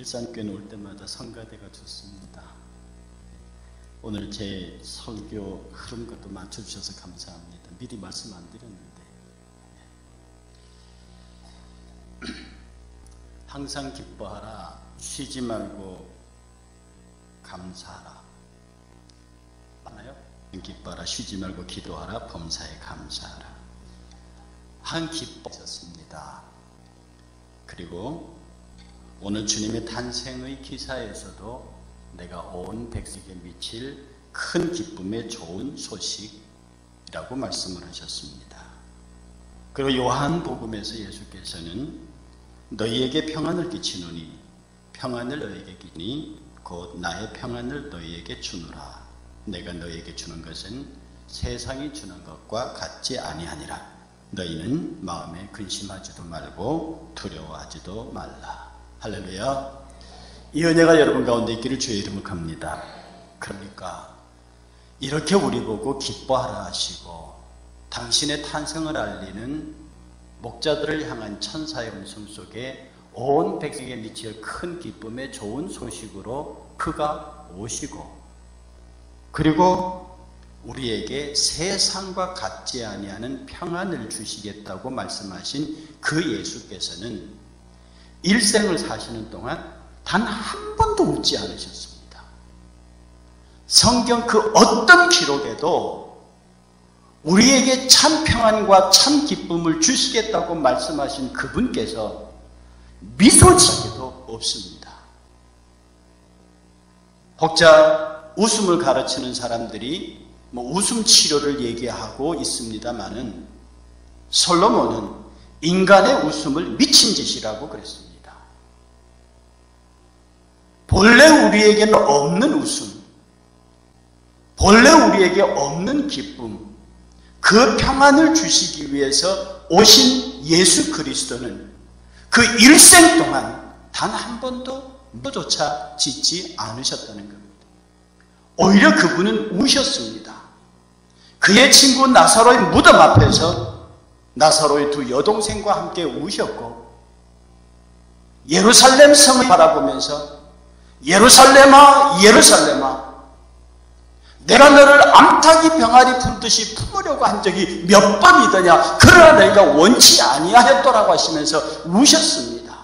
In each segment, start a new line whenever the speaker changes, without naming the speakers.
일산교회 올 때마다 성가대가 좋습니다. 오늘 제 설교 흐름과도 맞춰주셔서 감사합니다. 미리 말씀 안 드렸는데 항상 기뻐하라, 쉬지 말고 감사하라. 맞나요? 기뻐하라, 쉬지 말고 기도하라, 범사에 감사하라. 한 기뻐하셨습니다. 그리고 오늘 주님의 탄생의 기사에서도 내가 온 백성에게 미칠 큰 기쁨의 좋은 소식이라고 말씀을 하셨습니다. 그리고 요한복음에서 예수께서는 너희에게 평안을 끼치노니 평안을 너희에게 끼니 곧 나의 평안을 너희에게 주노라. 내가 너희에게 주는 것은 세상이 주는 것과 같지 아니하니라. 너희는 마음에 근심하지도 말고 두려워하지도 말라. 할렐루야. 이 은혜가 여러분 가운데 있기를 주의 이름으로 갑니다. 그러니까 이렇게 우리 보고 기뻐하라 하시고 당신의 탄생을 알리는 목자들을 향한 천사의 음성 속에 온 백성에게 미칠 큰 기쁨의 좋은 소식으로 그가 오시고, 그리고 우리에게 세상과 같지 아니하는 평안을 주시겠다고 말씀하신 그 예수께서는 일생을 사시는 동안 단 한 번도 웃지 않으셨습니다. 성경 그 어떤 기록에도 우리에게 참 평안과 참 기쁨을 주시겠다고 말씀하신 그분께서 미소 지기도 없습니다. 혹자 웃음을 가르치는 사람들이 웃음 치료를 얘기하고 있습니다마는 솔로몬은 인간의 웃음을 미친 짓이라고 그랬습니다. 본래 우리에게는 없는 웃음, 본래 우리에게 없는 기쁨, 그 평안을 주시기 위해서 오신 예수 그리스도는 그 일생 동안 단 한 번도 미소조차 짓지 않으셨다는 겁니다. 오히려 그분은 우셨습니다. 그의 친구 나사로의 무덤 앞에서 나사로의 두 여동생과 함께 우셨고, 예루살렘 성을 바라보면서 예루살렘아 예루살렘아 내가 너를 암탉이 병아리 품듯이 품으려고 한 적이 몇 번이더냐, 그러나 너희가 원치 아니하였더라고 하시면서 우셨습니다.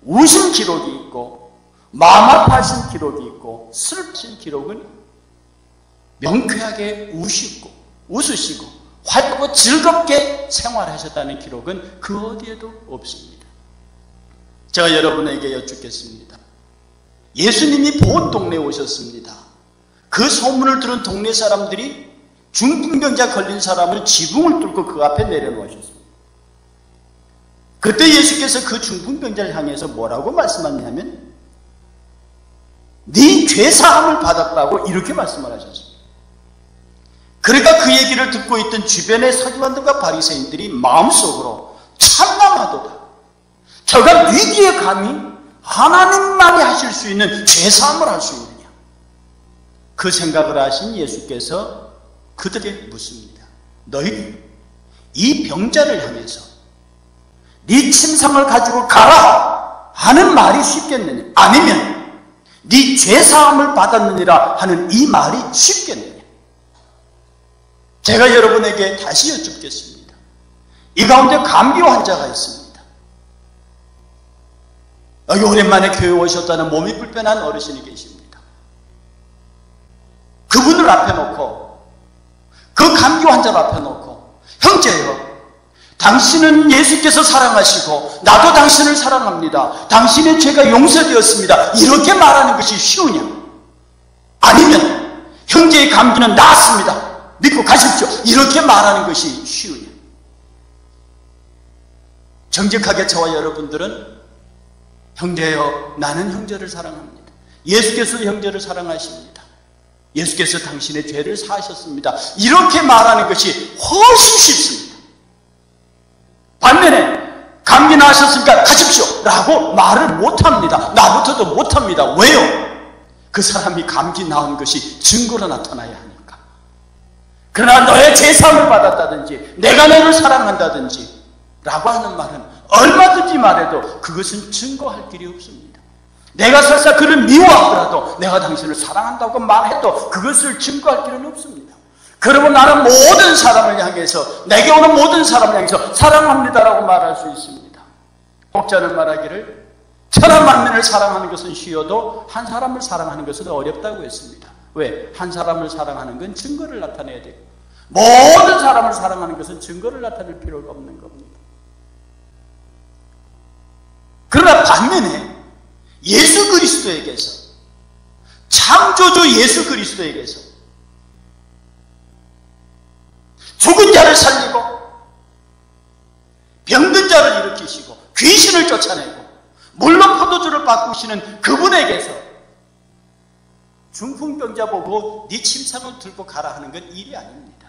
우신 기록이 있고 마음 아파하신 기록이 있고 슬프신 기록은 명쾌하게 웃으시고 활고 즐겁게 생활하셨다는 기록은 그 어디에도 없습니다. 제가 여러분에게 여쭙겠습니다. 예수님이 본 동네에 오셨습니다. 그 소문을 들은 동네 사람들이 중풍병자 걸린 사람을 지붕을 뚫고 그 앞에 내려놓으셨습니다. 그때 예수께서 그 중풍병자를 향해서 뭐라고 말씀하냐면 네 죄사함을 받았다고 이렇게 말씀을 하셨습니다. 그러니까 그 얘기를 듣고 있던 주변의 서기관들과 바리새인들이 마음속으로 참담하도다. 저가 위기에 감히 하나님만이 하실 수 있는 죄사함을 할 수 있느냐, 그 생각을 하신 예수께서 그들에게 묻습니다. 너희 이 병자를 향해서 네 침상을 가지고 가라 하는 말이 쉽겠느냐, 아니면 네 죄사함을 받았느니라 하는 이 말이 쉽겠느냐. 제가 여러분에게 다시 여쭙겠습니다. 이 가운데 감기 환자가 있습니다. 여기 오랜만에 교회 오셨다는 몸이 불편한 어르신이 계십니다. 그분을 앞에 놓고, 그 감기 환자를 앞에 놓고, 형제요, 당신은 예수께서 사랑하시고 나도 당신을 사랑합니다, 당신의 죄가 용서되었습니다, 이렇게 말하는 것이 쉬우냐, 아니면 형제의 감기는 나았습니다, 믿고 가십시오, 이렇게 말하는 것이 쉬우냐. 정직하게 저와 여러분들은 형제여, 나는 형제를 사랑합니다, 예수께서도 형제를 사랑하십니다, 예수께서 당신의 죄를 사하셨습니다, 이렇게 말하는 것이 훨씬 쉽습니다. 반면에 감기 나으셨으니까 가십시오 라고 말을 못합니다. 나부터도 못합니다. 왜요? 그 사람이 감기 나은 것이 증거로 나타나야 하니까. 그러나 너의 죄사함을 받았다든지 내가 너를 사랑한다든지 라고 하는 말은 얼마든지 말해도 그것은 증거할 길이 없습니다. 내가 설사 그를 미워하더라도 내가 당신을 사랑한다고 말해도 그것을 증거할 필요는 없습니다. 그러면 나는 모든 사람을 향해서, 내게 오는 모든 사람을 향해서 사랑합니다라고 말할 수 있습니다. 독자는 말하기를 천하 만민을 사랑하는 것은 쉬워도 한 사람을 사랑하는 것은 어렵다고 했습니다. 왜? 한 사람을 사랑하는 건 증거를 나타내야 되고 모든 사람을 사랑하는 것은 증거를 나타낼 필요가 없는 겁니다. 그러나 반면에 예수 그리스도에게서, 창조주 예수 그리스도에게서 죽은 자를 살리고 병든 자를 일으키시고 귀신을 쫓아내고 물로 포도주를 바꾸시는 그분에게서 중풍병자 보고 네 침상을 들고 가라 하는 건 일이 아닙니다.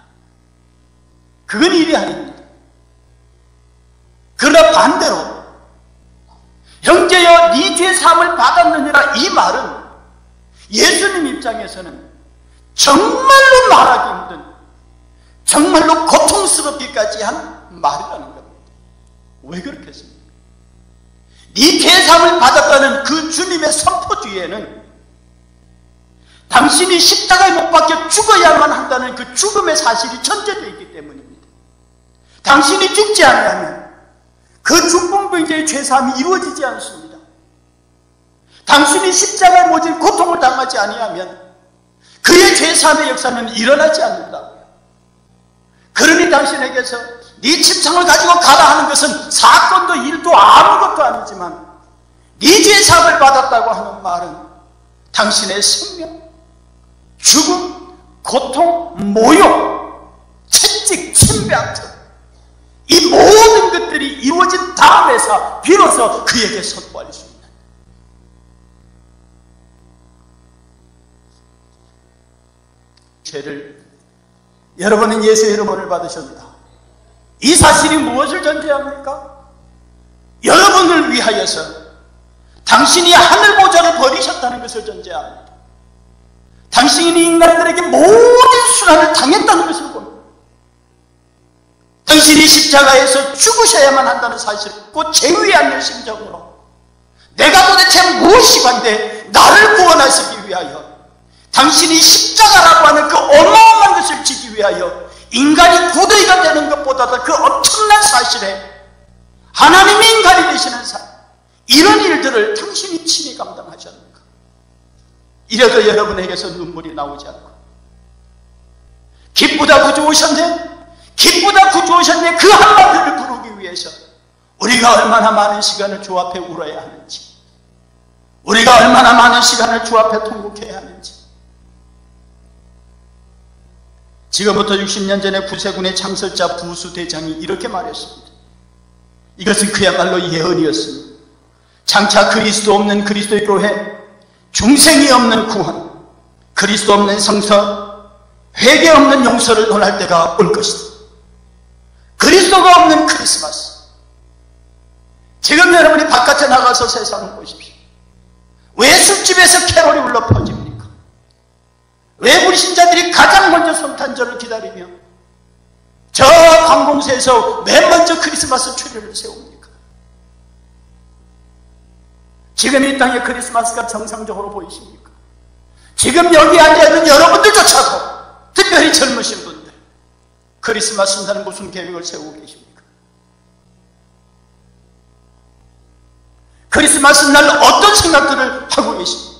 그건 일이 아닙니다. 그러나 반대로 형제여 네 죄 사함을 받았느니라, 이 말은 예수님 입장에서는 정말로 말하기 힘든, 정말로 고통스럽기까지 한 말이라는 겁니다. 왜 그렇겠습니까? 네 죄 사함을 받았다는 그 주님의 선포 뒤에는 당신이 십자가에 못 박혀 죽어야만 한다는 그 죽음의 사실이 전제되어 있기 때문입니다. 당신이 죽지 않으면 그 중풍병자의 죄사함이 이루어지지 않습니다. 당신이 십자가에 못 질 고통을 당하지 아니하면 그의 죄사함의 역사는 일어나지 않는다고요. 그러니 당신에게서 네 침상을 가지고 가라 하는 것은 사건도 일도 아무것도 아니지만 네 죄사함을 받았다고 하는 말은 당신의 생명, 죽음, 고통, 모욕, 채찍, 침뱉음, 이 모든 것들이 이루어진 다음에서 비로소 그에게 선포할 수 있는, 죄를, 여러분은 예수의 이름을 받으셨다. 이 사실이 무엇을 전제합니까? 여러분을 위하여서 당신이 하늘 보좌를 버리셨다는 것을 전제합니다. 당신이 인간들에게 모든 순환을 당했다는 것을 봅니다. 당신이 십자가에서 죽으셔야만 한다는 사실을 꼭 제외하는 심정으로 내가 도대체 무엇이 반대 나를 구원하시기 위하여 당신이 십자가라고 하는 그 어마어마한 것을 지기 위하여 인간이 구더기가 되는 것보다도 그 엄청난 사실에 하나님이 인간이 되시는 삶, 이런 일들을 당신이 친히 감당하셨는가? 이래도 여러분에게서 눈물이 나오지 않고 기쁘다 구주 오셨네, 기쁘다 구주 오셨네 그 한마디를 부르기 위해서 우리가 얼마나 많은 시간을 주 앞에 울어야 하는지, 우리가 얼마나 많은 시간을 주 앞에 통곡해야 하는지. 지금부터 60년 전에 구세군의 창설자 부수대장이 이렇게 말했습니다. 이것은 그야말로 예언이었습니다. 장차 그리스도 없는 그리스도의 교회, 중생이 없는 구원, 그리스도 없는 성서, 회개 없는 용서를 논할 때가 올 것이다. 그리스도가 없는 크리스마스. 지금 여러분이 바깥에 나가서 세상을 보십시오. 왜 술집에서 캐롤이 울려 퍼집니까? 왜 불신자들이 가장 먼저 성탄절을 기다리며 저 관공서에서 맨 먼저 크리스마스 트리를 세웁니까? 지금 이 땅에 크리스마스가 정상적으로 보이십니까? 지금 여기 앉아있는 여러분들조차도, 특별히 젊으신 분들, 크리스마스 날은 무슨 계획을 세우고 계십니까? 크리스마스 날 어떤 생각들을 하고 계십니까?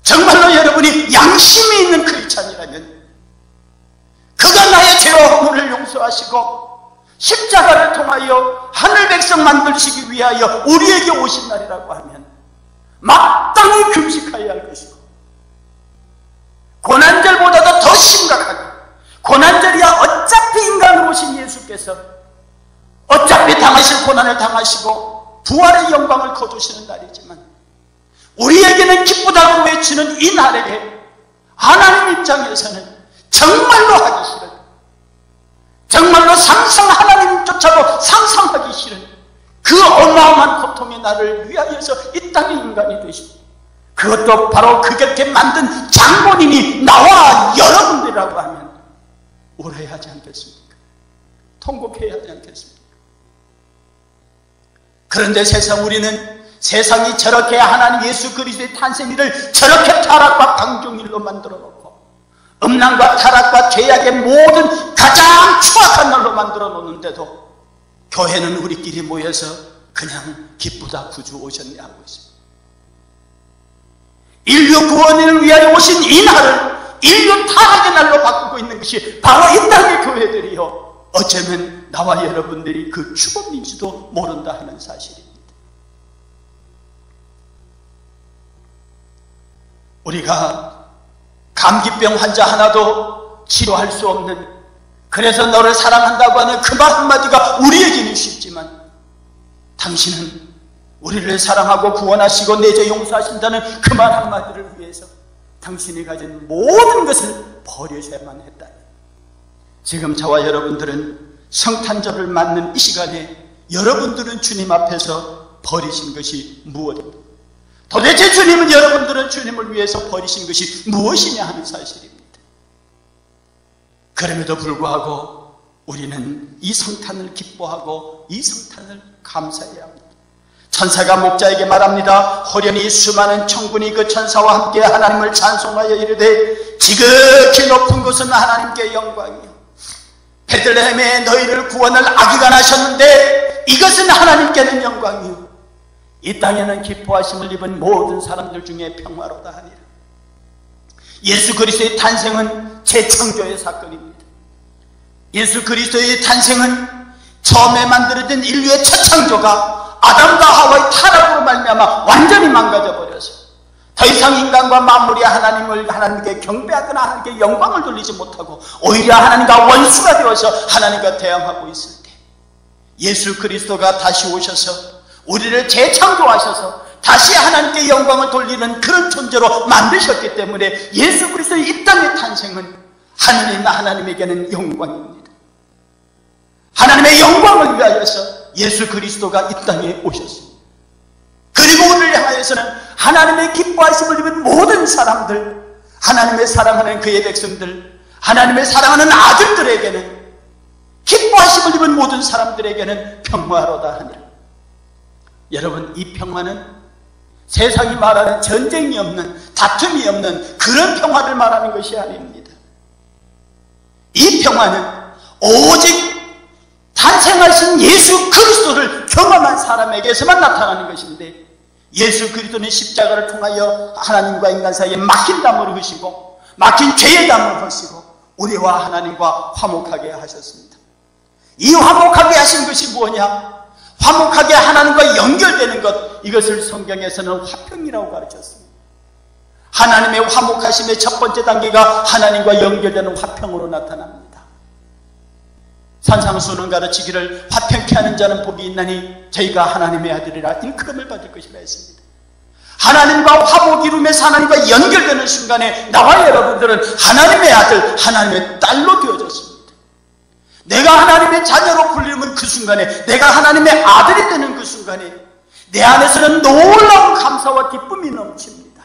정말로 여러분이 양심이 있는 크리스찬이라면 그가 나의 죄와 허물을 용서하시고 십자가를 통하여 하늘 백성 만드시기 위하여 우리에게 오신 날이라고 하면 마땅히 금식하여야 할 것이고, 고난절보다도 더 심각하게 고난절이야 어차피 인간으로 오신 예수께서 어차피 당하실 고난을 당하시고 부활의 영광을 거두시는 날이지만 우리에게는 기쁘다고 외치는 이 날에게 하나님 입장에서는 정말로 하기 싫은, 정말로 하나님조차도 상상하기 싫은 그 어마어마한 고통의 날을 위하여서 이 땅에 인간이 되시고, 그것도 바로 그렇게 만든 장본인이 나와 여러분들이라고 하면 울어야 하지 않겠습니까? 통곡해야 하지 않겠습니까? 그런데 세상 우리는 세상이 저렇게 하나님 예수 그리스도의 탄생일을 저렇게 타락과 강종일로 만들어 놓고 음란과 타락과 죄악의 모든 가장 추악한 날로 만들어 놓는데도 교회는 우리끼리 모여서 그냥 기쁘다 구주 오셨네 하고 있습니다. 인류 구원을 위하여 오신 이 날을 인류 타락의 날로 바꾸고 있는 것이 바로 이 땅의 교회들이요, 어쩌면 나와 여러분들이 그 축복인지도 모른다 하는 사실입니다. 우리가 감기병 환자 하나도 치료할 수 없는, 그래서 너를 사랑한다고 하는 그 말 한마디가 우리에게는 쉽지만 당신은 우리를 사랑하고 구원하시고 내죄 용서하신다는 그 말 한마디를 위해서 당신이 가진 모든 것을 버리셔야만 했다. 지금 저와 여러분들은 성탄절을 맞는 이 시간에 여러분들은 주님 앞에서 버리신 것이 무엇입니까? 도대체 주님은 여러분들은 주님을 위해서 버리신 것이 무엇이냐 하는 사실입니다. 그럼에도 불구하고 우리는 이 성탄을 기뻐하고 이 성탄을 감사해야 합니다. 천사가 목자에게 말합니다. 호련히 수많은 천군이 그 천사와 함께 하나님을 찬송하여 이르되 지극히 높은 곳은 하나님께 영광이요, 베들레헴에 너희를 구원할 아기가 나셨는데 이것은 하나님께는 영광이요, 이 땅에는 기뻐하심을 입은 모든 사람들 중에 평화로다 하니라. 예수 그리스도의 탄생은 재창조의 사건입니다. 예수 그리스도의 탄생은 처음에 만들어진 인류의 첫 창조가 아담과 하와의 타락으로 말미암아 완전히 망가져버려서 더 이상 인간과 만물이 하나님께 경배하거나 하나님께 영광을 돌리지 못하고 오히려 하나님과 원수가 되어서 하나님과 대항하고 있을 때 예수 그리스도가 다시 오셔서 우리를 재창조하셔서 다시 하나님께 영광을 돌리는 그런 존재로 만드셨기 때문에 예수 그리스도의 이 땅의 탄생은 하나님에게는 영광입니다. 하나님의 영광을 위하여서 예수 그리스도가 이 땅에 오셨습니다. 그리고 우리를 향하여서는 하나님의 기뻐하심을 입은 모든 사람들, 하나님의 사랑하는 그의 백성들, 하나님의 사랑하는 아들들에게는, 기뻐하심을 입은 모든 사람들에게는 평화로다 하니라. 여러분, 이 평화는 세상이 말하는 전쟁이 없는, 다툼이 없는 그런 평화를 말하는 것이 아닙니다. 이 평화는 오직 탄생하신 예수 그리스도를 경험한 사람에게서만 나타나는 것인데, 예수 그리스도는 십자가를 통하여 하나님과 인간 사이에 막힌 담을 흐시고 막힌 죄의 담을 흐시고 우리와 하나님과 화목하게 하셨습니다. 이 화목하게 하신 것이 뭐냐? 화목하게 하나님과 연결되는 것, 이것을 성경에서는 화평이라고 가르쳤습니다. 하나님의 화목하심의 첫 번째 단계가 하나님과 연결되는 화평으로 나타납니다. 산상수는 가르치기를 화평케 하는 자는 복이 있나니 저희가 하나님의 아들이라 일컬음을 받을 것이라 했습니다. 하나님과 화목 이루면서 하나님과 연결되는 순간에 나와 여러분들은 하나님의 아들, 하나님의 딸로 되어졌습니다. 내가 하나님의 자녀로 불리는 그 순간에, 내가 하나님의 아들이 되는 그 순간에 내 안에서는 놀라운 감사와 기쁨이 넘칩니다.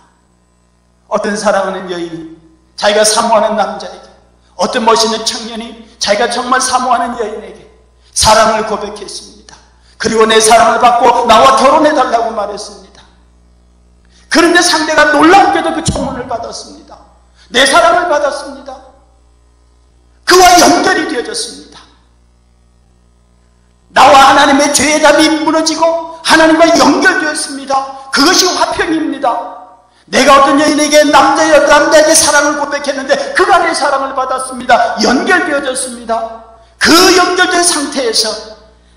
어떤 사랑하는 여인이 자기가 사모하는 남자에게, 어떤 멋있는 청년이 자기가 정말 사모하는 여인에게 사랑을 고백했습니다. 그리고 내 사랑을 받고 나와 결혼해달라고 말했습니다. 그런데 상대가 놀랍게도 그 청혼을 받았습니다. 내 사랑을 받았습니다. 그와 연결이 되어졌습니다. 나와 하나님의 죄의 담이 무너지고 하나님과 연결되었습니다. 그것이 화평입니다. 내가 어떤 여인에게 남자에게 사랑을 고백했는데 그가 내 사랑을 받았습니다. 연결되어졌습니다. 그 연결된 상태에서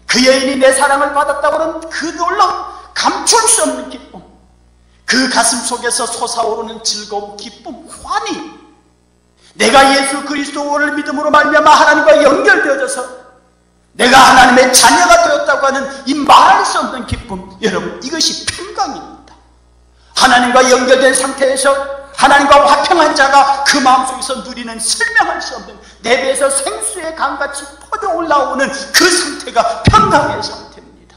그 여인이 내 사랑을 받았다고 하는 그 놀라운 감출 수 없는 기쁨, 그 가슴 속에서 솟아오르는 즐거움, 기쁨, 환희, 내가 예수 그리스도를 믿음으로 말미암아 하나님과 연결되어져서 내가 하나님의 자녀가 되었다고 하는 이 말할 수 없는 기쁨, 여러분, 이것이 평강입니다. 하나님과 연결된 상태에서 하나님과 화평한 자가 그 마음속에서 누리는 설명할 수 없는 내 배에서 생수의 강같이 퍼져 올라오는 그 상태가 평강의 상태입니다.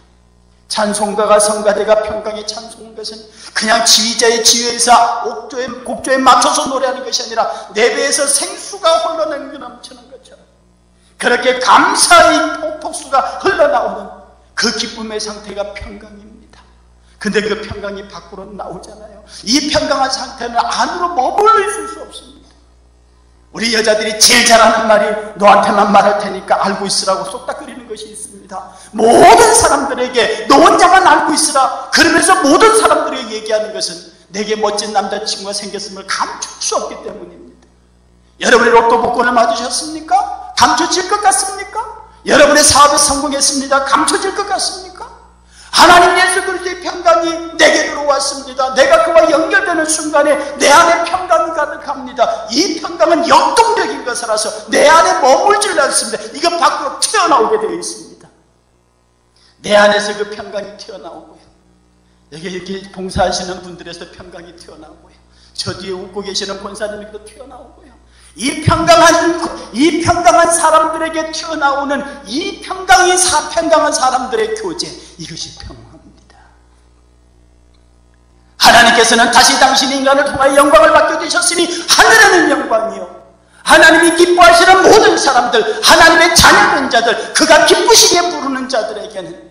찬송가가 성가대가 평강에 찬송한 것은 그냥 지휘자의 지휘에서 곡조에 맞춰서 노래하는 것이 아니라 내 배에서 생수가 흘러내는 게 넘치는 것처럼 그렇게 감사의 폭포수가 흘러나오는 그 기쁨의 상태가 평강입니다. 근데 그 평강이 밖으로 나오잖아요. 이 평강한 상태는 안으로 머물러 있을 수 없습니다. 우리 여자들이 제일 잘하는 말이 너한테만 말할 테니까 알고 있으라고 쏙닥거리는 것이 있습니다. 모든 사람들에게 너 혼자만 알고 있으라 그러면서 모든 사람들에게 얘기하는 것은 내게 멋진 남자친구가 생겼음을 감출 수 없기 때문입니다. 여러분이 로또 복권을 맞으셨습니까? 감춰질 것 같습니까? 여러분의 사업에 성공했습니다. 감춰질 것 같습니까? 하나님 예수 그리스도의 평강이 내게 들어왔습니다. 내가 그와 연결되는 순간에 내 안에 평강이 가득합니다. 이 평강은 역동적인 것이라서 내 안에 머물질 않습니다. 이거 밖으로 튀어나오게 되어 있습니다. 내 안에서 그 평강이 튀어나오고요. 여기 이렇게 봉사하시는 분들에서 평강이 튀어나오고요. 저 뒤에 웃고 계시는 권사님에게도 튀어나오고요. 이 평강한 사람들에게 튀어나오는 이 평강한 사람들의 교제, 이것이 평화입니다. 하나님께서는 다시 당신이 인간을 통하여 영광을 받게 되셨으니 하늘에는 영광이요, 하나님이 기뻐하시는 모든 사람들, 하나님의 자녀된 자들, 그가 기쁘시게 부르는 자들에게는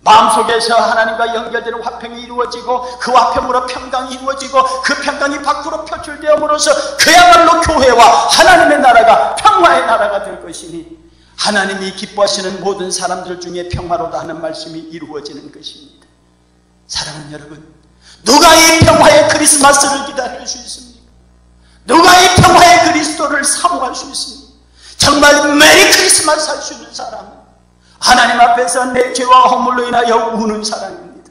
마음속에서 하나님과 연결되는 화평이 이루어지고 그 화평으로 평강이 이루어지고 그 평강이 밖으로 표출되므로써 그야말로 교회와 하나님의 나라가 평화의 나라가 될 것이니 하나님이 기뻐하시는 모든 사람들 중에 평화로다 하는 말씀이 이루어지는 것입니다. 사랑하는 여러분, 누가 이 평화의 크리스마스를 기다릴 수 있습니까? 누가 이 평화의 그리스도를 사모할 수 있습니까? 정말 메리 크리스마스 할 수 있는 사람은 하나님 앞에서 내 죄와 허물로 인하여 우는 사람입니다.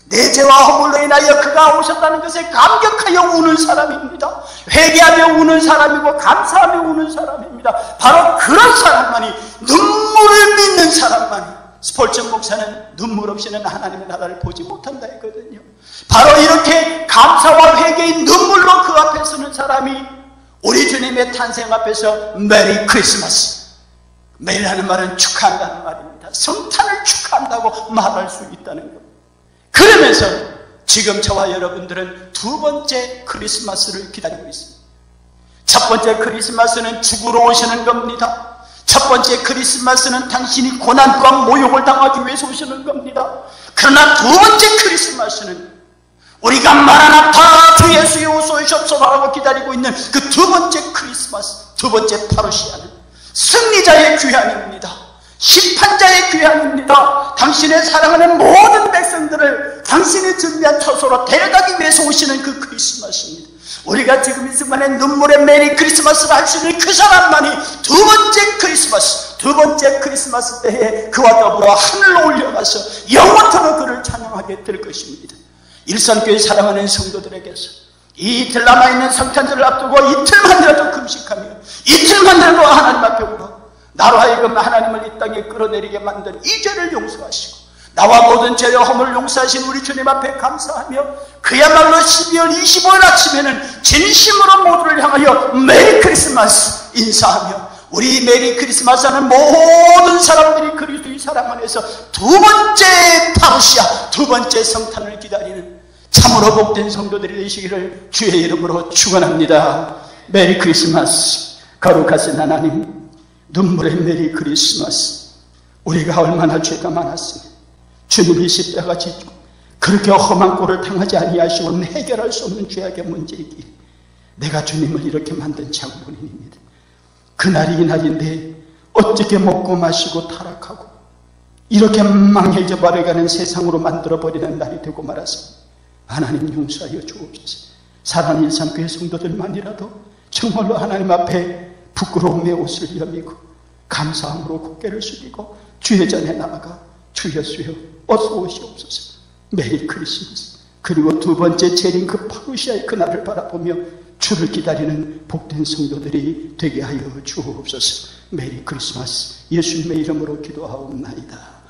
내 죄와 허물로 인하여 그가 오셨다는 것에 감격하여 우는 사람입니다. 회개하며 우는 사람이고 감사하며 우는 사람입니다. 바로 그런 사람만이, 눈물을 믿는 사람만이, 스폴전 목사는 눈물 없이는 하나님의 나라를 보지 못한다 했거든요. 바로 이렇게 감사와 회개의 눈물로 그 앞에 서는 사람이 우리 주님의 탄생 앞에서 메리 크리스마스, 메리라는 말은 축하한다는 말입니다. 성탄을 축하한다고 말할 수 있다는 겁니다. 그러면서 지금 저와 여러분들은 두 번째 크리스마스를 기다리고 있습니다. 첫 번째 크리스마스는 죽으러 오시는 겁니다. 첫 번째 크리스마스는 당신이 고난 또한 모욕을 당하기 위해서 오시는 겁니다. 그러나 두 번째 크리스마스는 우리가 마라나타 주 예수여 오소이옵소서라고 기다리고 있는 그 두 번째 크리스마스, 두 번째 파루시아는 승리자의 귀환입니다. 심판자의 귀환입니다. 당신의 사랑하는 모든 백성들을 당신이 준비한 처소로 데려가기 위해서 오시는 그 크리스마스입니다. 우리가 지금 이 순간에 눈물의 메리 크리스마스를 할 수 있는 그 사람만이 두 번째 크리스마스 때에 그와 더불어 하늘로 올려가서 영원토록 그를 찬양하게 될 것입니다. 일선교회 사랑하는 성도들에게서 이 이틀 남아있는 성탄절을 앞두고 이틀만이라도 금식하며 이틀만이라도 하나님 앞에 울어 나로 하여금 하나님을 이 땅에 끌어내리게 만든 이 죄를 용서하시고 나와 모든 죄와 허물을 용서하신 우리 주님 앞에 감사하며 그야말로 12월 25일 아침에는 진심으로 모두를 향하여 메리 크리스마스 인사하며 우리 메리 크리스마스 하는 모든 사람들이 그리스도의 사랑 안에서 두 번째 파루시아, 두 번째 성탄을 기다리는 참으로 복된 성도들이 되시기를 주의 이름으로 축원합니다. 메리 크리스마스. 거룩하신 하나님, 눈물의 메리 크리스마스. 우리가 얼마나 죄가 많았으면 주님이 십자가 지고 그렇게 험한 꼴을 당하지 아니하시고는 해결할 수 없는 죄악의 문제이기에 내가 주님을 이렇게 만든 장본인입니다. 그날이 이날인데 어떻게 먹고 마시고 타락하고 이렇게 망해져 버려가는 세상으로 만들어버리는 날이 되고 말았습니다. 하나님 용서하여 주옵소서. 사랑하는 일산교회 성도들만이라도 정말로 하나님 앞에 부끄러움의 옷을 여미고 감사함으로 고개를 숙이고 주의 전에 나아가 주 예수여 어서 오시옵소서. 메리 크리스마스. 그리고 두 번째 재림 그 파루시아의 그날을 바라보며 주를 기다리는 복된 성도들이 되게 하여 주옵소서. 메리 크리스마스. 예수님의 이름으로 기도하옵나이다.